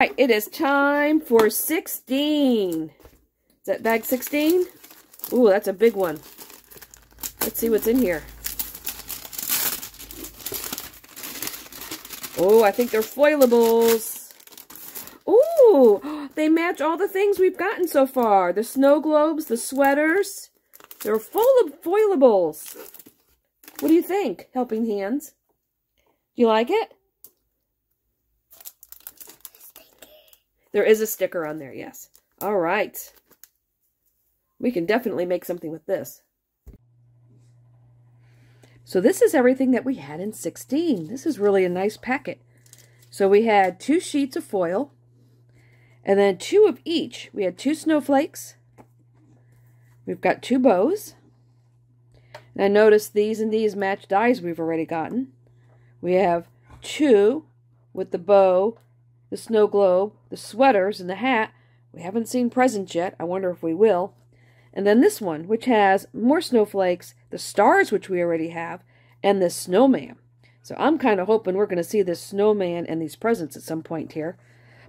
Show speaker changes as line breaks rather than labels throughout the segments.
All right, it is time for 16. Is that bag 16? Ooh, that's a big one. Let's see what's in here. Oh, I think they're foilables. Ooh, they match all the things we've gotten so far. The snow globes, the sweaters. They're full of foilables. What do you think, Helping Hands? Do you like it? There is a sticker on there, yes. All right. We can definitely make something with this. So this is everything that we had in 16. This is really a nice packet. So we had 2 sheets of foil, and then 2 of each. We had 2 snowflakes. We've got 2 bows. And I noticed these and these match dies we've already gotten. We have 2 with the bow, the snow globe, the sweaters, and the hat. We haven't seen presents yet. I wonder if we will. And then this one, which has more snowflakes, the stars, which we already have, and this snowman. So I'm kind of hoping we're going to see this snowman and these presents at some point here.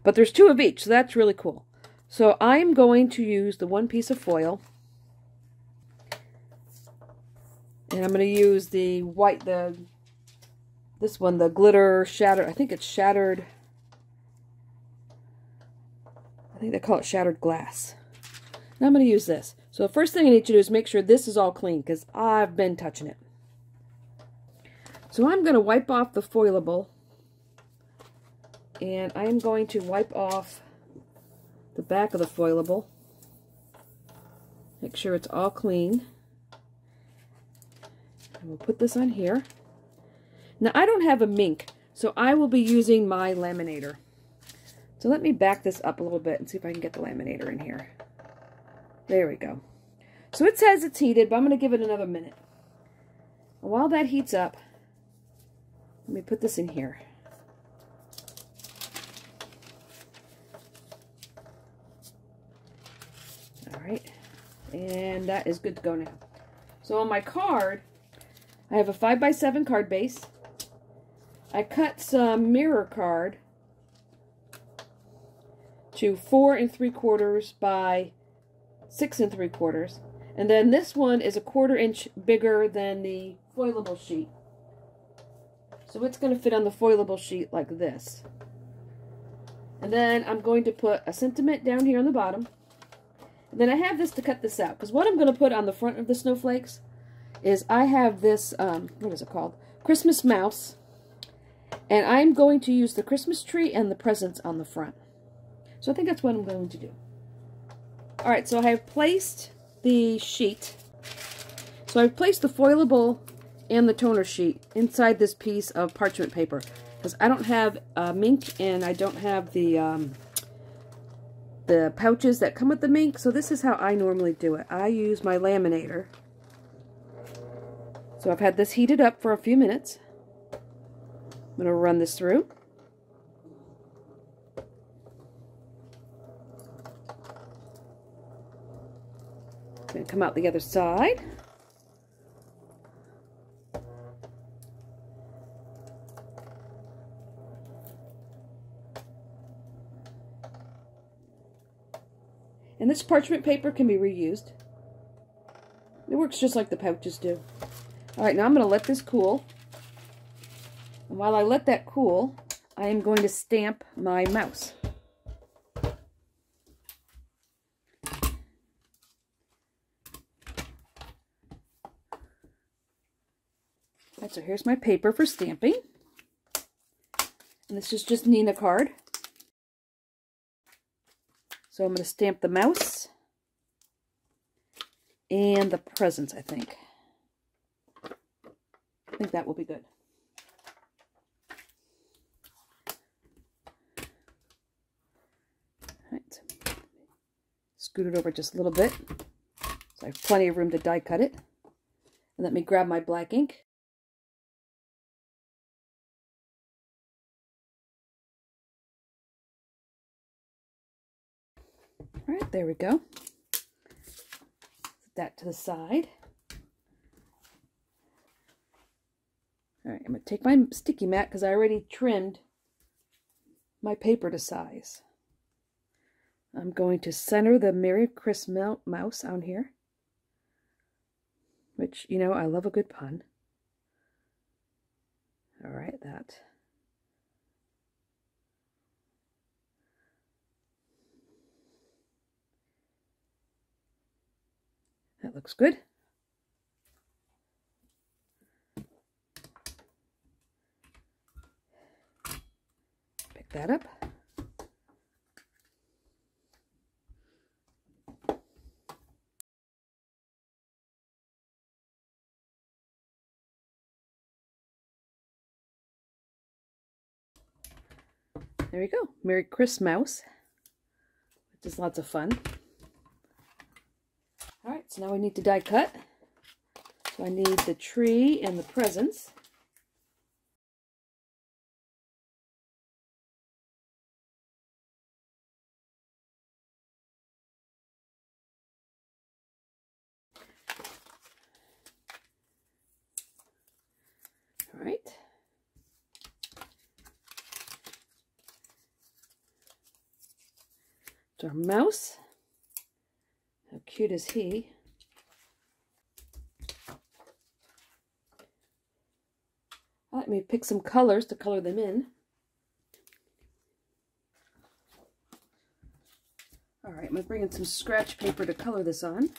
But there's 2 of each, so that's really cool. So I'm going to use the 1 piece of foil. And I'm going to use the white, this one, the glitter shattered, I think it's shattered. I think they call it shattered glass. Now I'm going to use this. So the first thing I need to do is make sure this is all clean because I've been touching it. So I'm going to wipe off the foilable. And I'm going to wipe off the back of the foilable. Make sure it's all clean. And we'll put this on here. Now I don't have a Mink, so I will be using my laminator. So let me back this up a little bit and see if I can get the laminator in here. There we go. So it says it's heated, but I'm going to give it another minute. And while that heats up, let me put this in here. All right. And that is good to go now. So on my card, I have a 5x7 card base. I cut some mirror card to 4 3/4 by 6 3/4, and then this one is a 1/4 inch bigger than the foilable sheet, so it's going to fit on the foilable sheet like this. And then I'm going to put a sentiment down here on the bottom, and then I have this to cut this out, because what I'm going to put on the front of the snowflakes is I have this what is it called, Christmas mouse, and I'm going to use the Christmas tree and the presents on the front. So I think that's what I'm going to do. Alright, so I have placed the sheet. So I've placed the foilable and the toner sheet inside this piece of parchment paper. Because I don't have Mink and I don't have the pouches that come with the Mink. So this is how I normally do it. I use my laminator. So I've had this heated up for a few minutes. I'm going to run this through. Going to come out the other side. And this parchment paper can be reused. It works just like the pouches do. Alright, now I'm going to let this cool. And while I let that cool, I am going to stamp my mouse. Alright, so here's my paper for stamping. And this is just Nina card. So I'm going to stamp the mouse and the presents, I think. I think that will be good. Alright. Scoot it over just a little bit. So I have plenty of room to die cut it. And let me grab my black ink. Alright, there we go. Put that to the side. Alright, I'm going to take my sticky mat because I already trimmed my paper to size. I'm going to center the Merry Christmas mouse on here, which, you know, I love a good pun. All right, that. That looks good. Pick that up. There we go. Merry Christmas, which is lots of fun. All right, so now we need to die cut. So I need the tree and the presents. All right. It's our mouse. How cute is he? Let me pick some colors to color them in. All right, I'm going to bring in some scratch paper to color this on.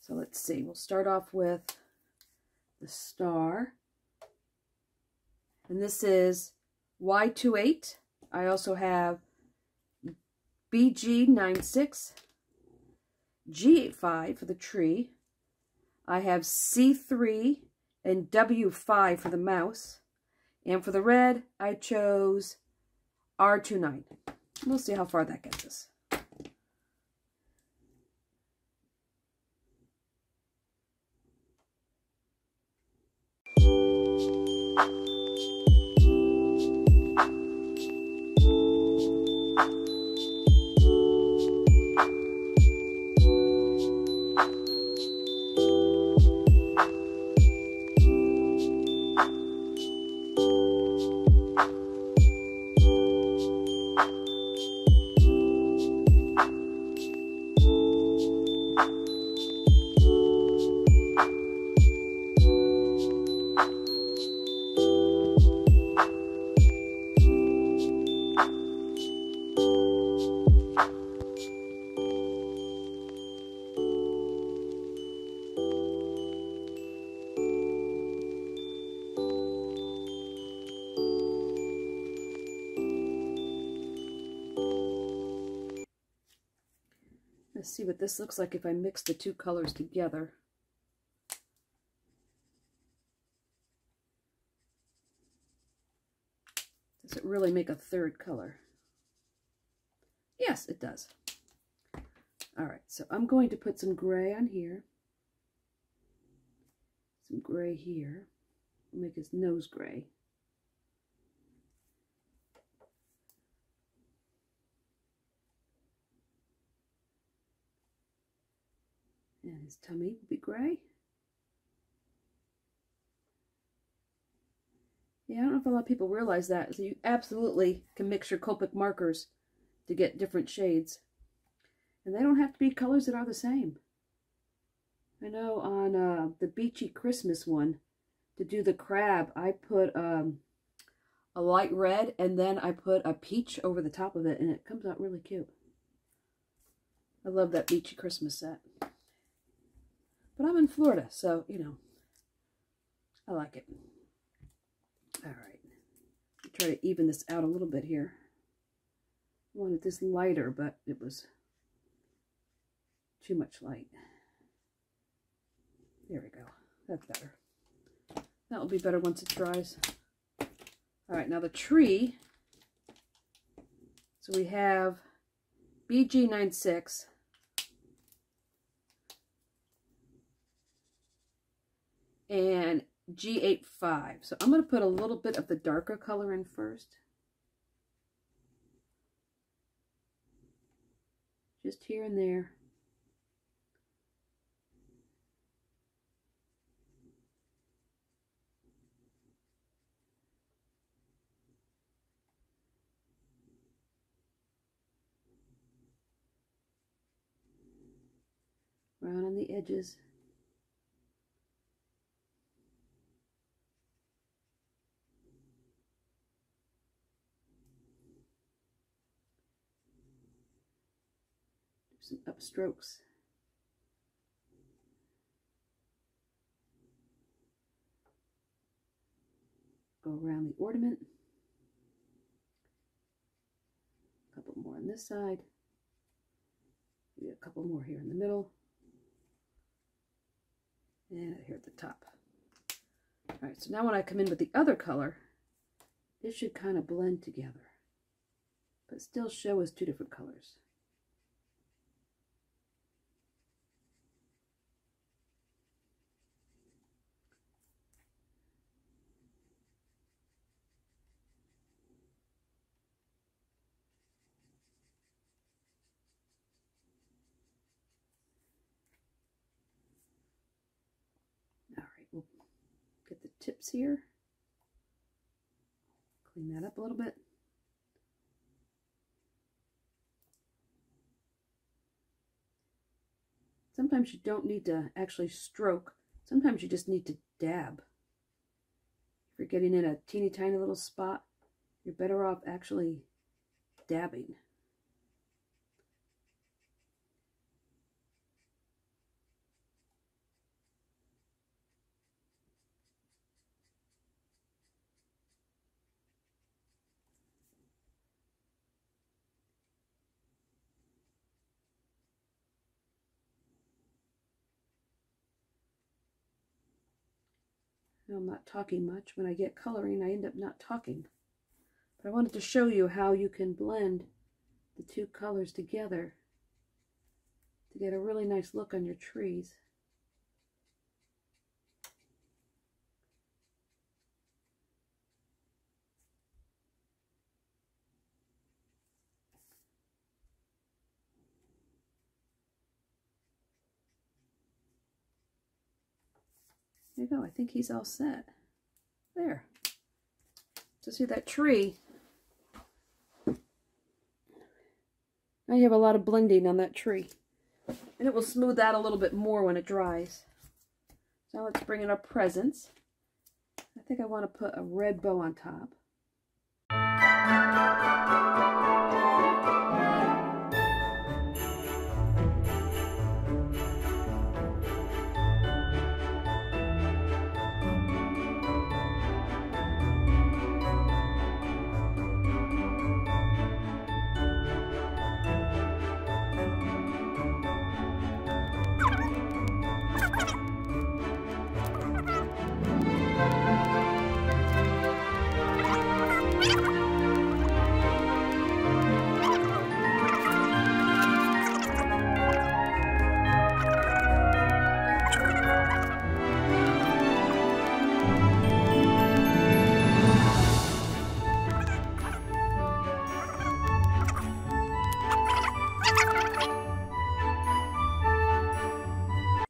So let's see, we'll start off with the star. And this is Y28. I also have BG96, G85 for the tree. I have C3 and W5 for the mouse. And for the red, I chose R29. We'll see how far that gets us. Let's see what this looks like if I mix the two colors together. Does it really make a third color? Yes, it does. All right, so I'm going to put some gray on here. Some gray here. I'll make his nose gray. And his tummy will be gray. Yeah, I don't know if a lot of people realize that. So you absolutely can mix your Copic markers to get different shades. And they don't have to be colors that are the same. I know on the Beachy Christmas one, to do the crab, I put a light red and then I put a peach over the top of it, and it comes out really cute. I love that Beachy Christmas set. But I'm in Florida, so, you know, I like it. All right. Try to even this out a little bit here. I wanted this lighter, but it was too much light. There we go. That's better. That will be better once it dries. All right, now the tree. So we have BG96. And G85. So I'm going to put a little bit of the darker color in first. Just here and there. Brown on the edges. Do some upstrokes. Go around the ornament. A couple more on this side. Maybe a couple more here in the middle. And here at the top. Alright, so now when I come in with the other color, it should kind of blend together, but still show as two different colors. We'll get the tips here, clean that up a little bit. Sometimes you don't need to actually stroke. Sometimes you just need to dab. If you're getting in a teeny tiny little spot, you're better off actually dabbing. I'm not talking much. When I get coloring, I end up not talking. But I wanted to show you how you can blend the two colors together to get a really nice look on your trees. There you go. I think he's all set. There. So see that tree? Now you have a lot of blending on that tree. And it will smooth out a little bit more when it dries. So now let's bring in our presents. I think I want to put a red bow on top.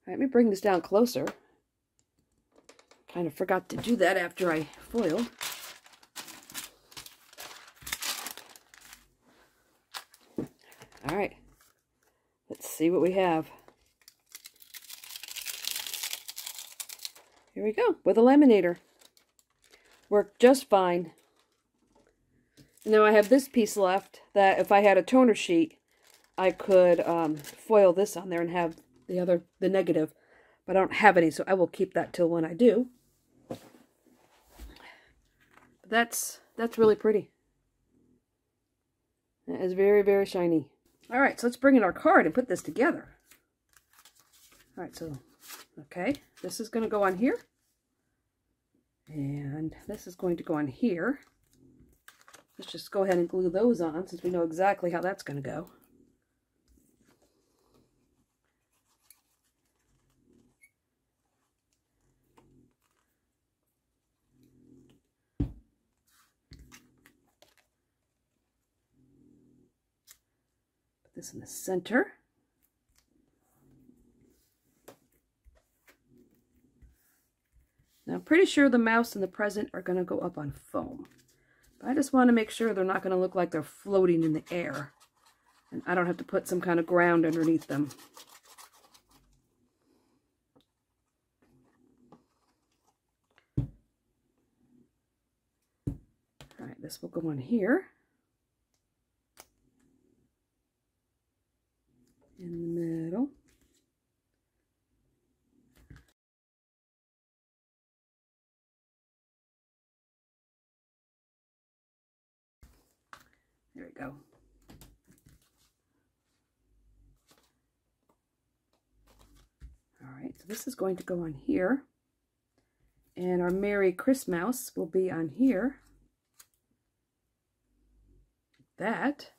Let me bring this down closer. Kind of forgot to do that after I foiled. All right, let's see what we have. Here we go, with a laminator. Worked just fine. And now I have this piece left that if I had a toner sheet, I could foil this on there and have the negative, but I don't have any, so I will keep that till when I do. But that's really pretty. It is very, very shiny. All right, so let's bring in our card and put this together. All right, so, okay, this is going to go on here. And this is going to go on here. Let's just go ahead and glue those on since we know exactly how that's going to go. Put this in the center. Now I'm pretty sure the mouse and the present are going to go up on foam. But I just want to make sure they're not going to look like they're floating in the air. And I don't have to put some kind of ground underneath them. will go on here. In the middle. There we go. All right, so this is going to go on here. And our Merry Christmas will be on here. That.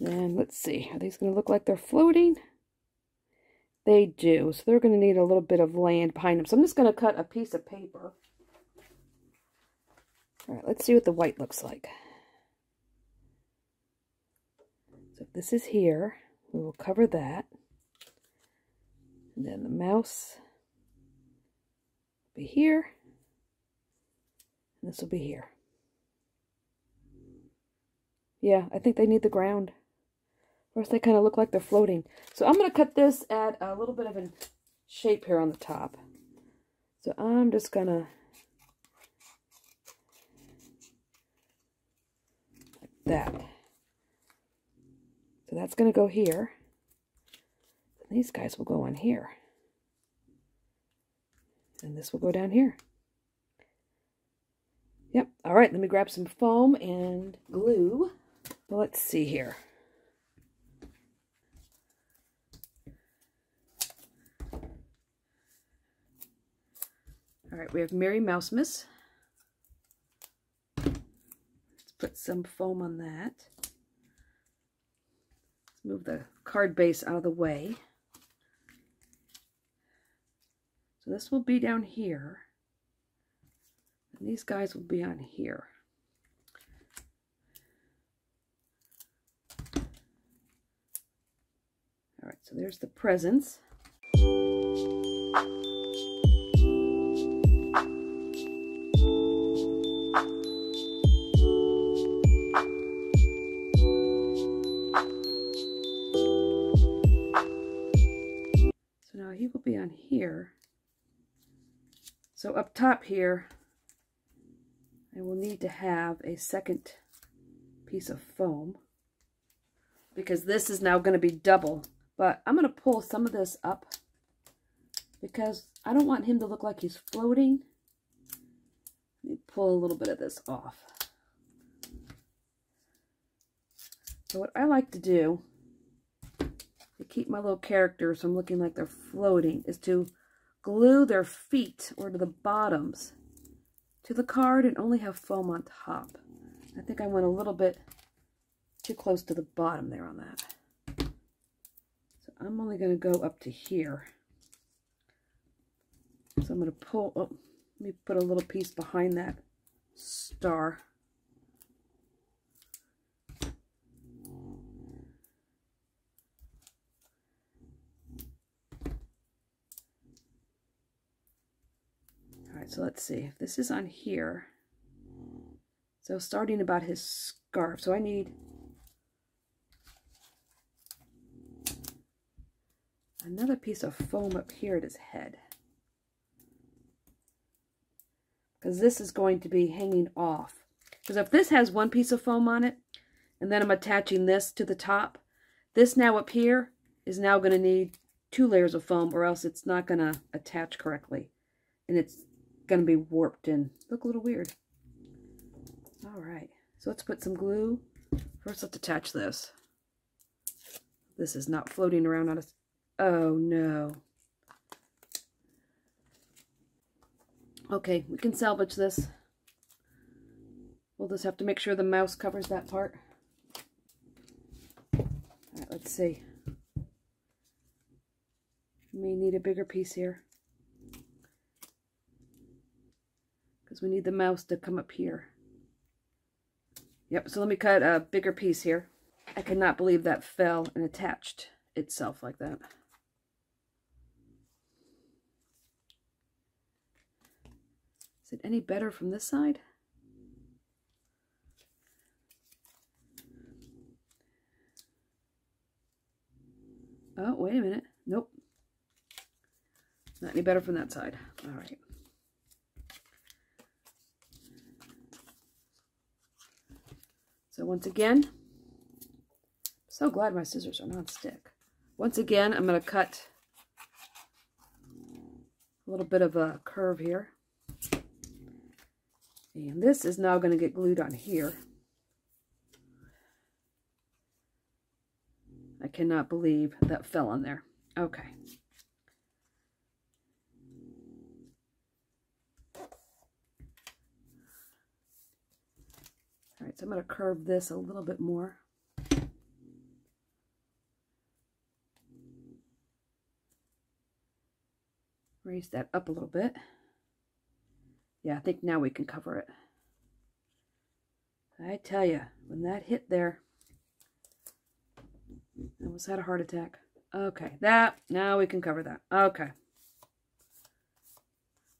And let's see, are these going to look like they're floating? They do, so they're going to need a little bit of land behind them. So I'm just going to cut a piece of paper. All right, let's see what the white looks like. So if this is here, we will cover that. And then the mouse will be here. And this will be here. Yeah, I think they need the ground. First, they kind of look like they're floating. So I'm going to cut this at a little bit of a shape here on the top. So I'm just going to, like that. So that's going to go here. And these guys will go on here. And this will go down here. Yep. All right, let me grab some foam and glue. Well, let's see here. All right, we have Merry Mousemas. Let's put some foam on that. Let's move the card base out of the way. So this will be down here. And these guys will be on here. All right, so there's the presents. He will be on here. So up top here, I will need to have a second piece of foam because this is now going to be double. But I'm going to pull some of this up because I don't want him to look like he's floating. Let me pull a little bit of this off. So what I like to do to keep my little characters from looking like they're floating is to glue their feet or to the bottoms to the card and only have foam on top. I think I went a little bit too close to the bottom there on that. So I'm only going to go up to here. So I'm going to pull, oh, let me put a little piece behind that star. So let's see, if this is on here, so starting about his scarf, so I need another piece of foam up here at his head, because this is going to be hanging off. Because if this has one piece of foam on it, and then I'm attaching this to the top, this now up here is now going to need 2 layers of foam, or else it's not going to attach correctly, and it's going to be warped and look a little weird. All right, so let's put some glue. First, let's attach this. This is not floating around on us. Oh no. Okay, we can salvage this. We'll just have to make sure the mouse covers that part. All right, let's see. May need a bigger piece here, because we need the mouse to come up here. Yep, so let me cut a bigger piece here. I cannot believe that fell and attached itself like that. Is it any better from this side? Oh, wait a minute. Nope. Not any better from that side. All right. So once again, so glad my scissors are non-stick. Once again, I'm going to cut a little bit of a curve here. And this is now going to get glued on here. I cannot believe that fell on there. Okay. All right, so I'm going to curve this a little bit more. Raise that up a little bit. Yeah, I think now we can cover it. I tell you, when that hit there, I almost had a heart attack. Okay, now we can cover that. Okay.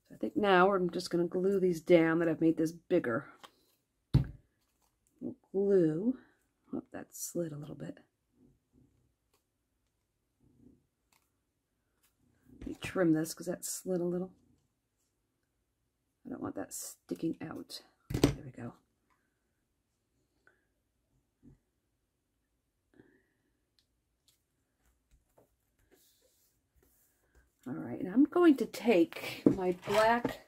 So I think now I'm just going to glue these down that I've made this bigger. We'll glue. Oh, that slid a little bit. Let me trim this because that slid a little. I don't want that sticking out. There we go. All right, and I'm going to take my black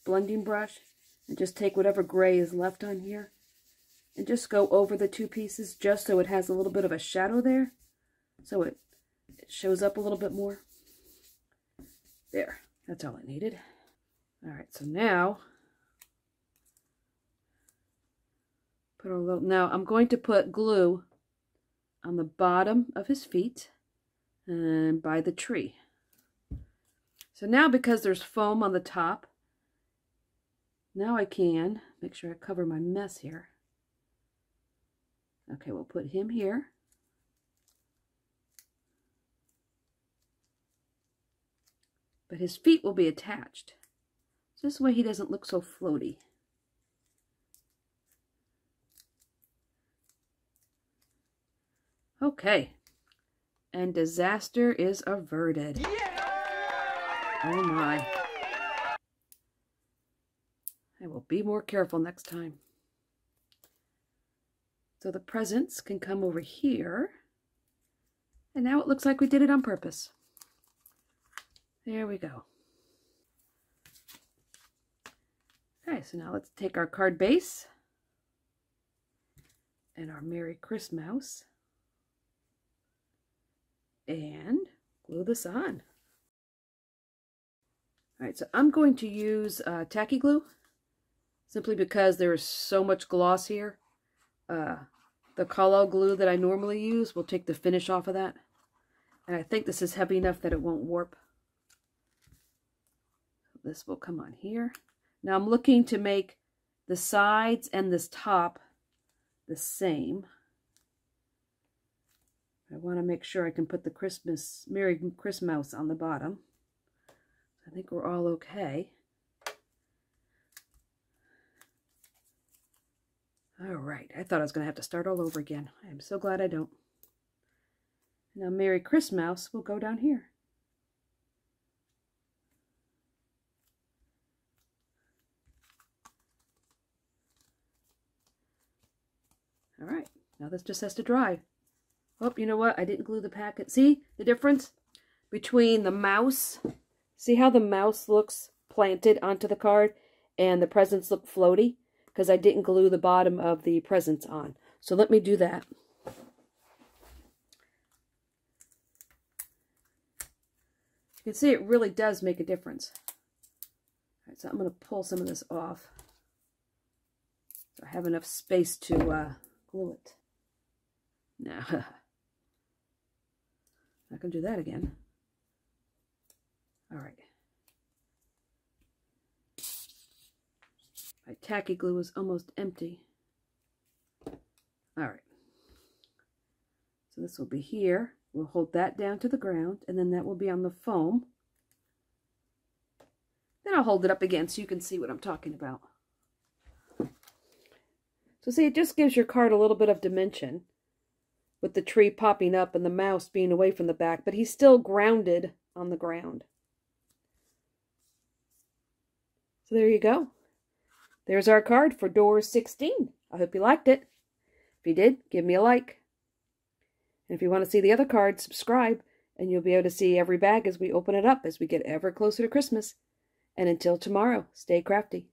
blending brush and just take whatever gray is left on here and just go over the two pieces just so it has a little bit of a shadow there, so it shows up a little bit more. There, that's all I needed. All right, so now now I'm going to put glue on the bottom of his feet and by the tree. So now, because there's foam on the top, now I can make sure I cover my mess here. Okay, we'll put him here. But his feet will be attached. So this way he doesn't look so floaty. Okay. And disaster is averted. Yeah! Oh my. I will be more careful next time. So the presents can come over here. And now it looks like we did it on purpose. There we go. Okay, so now let's take our card base and our Merry Christmas and glue this on. All right, so I'm going to use tacky glue simply because there is so much gloss here. The Kalo glue that I normally use will take the finish off of that. And I think this is heavy enough that it won't warp. This will come on here. Now I'm looking to make the sides and this top the same. I want to make sure I can put the Merry Christmas on the bottom. I think we're all okay. All right, I thought I was going to have to start all over again. I'm so glad I don't. Now Merry Christmas will go down here. All right, now this just has to dry. Oh, you know what? I didn't glue the packet. See the difference between the mouse? See how the mouse looks planted onto the card and the presents look floaty? Because I didn't glue the bottom of the presents on. So let me do that. You can see it really does make a difference. All right, so I'm going to pull some of this off so I have enough space to glue it. No, not going to do that again. All right. My tacky glue is almost empty. All right. So this will be here. We'll hold that down to the ground, and then that will be on the foam. Then I'll hold it up again so you can see what I'm talking about. So see, it just gives your card a little bit of dimension with the tree popping up and the mouse being away from the back, but he's still grounded on the ground. So there you go. There's our card for door 16. I hope you liked it. If you did, give me a like. And if you want to see the other cards, subscribe, and you'll be able to see every bag as we open it up as we get ever closer to Christmas. And until tomorrow, stay crafty.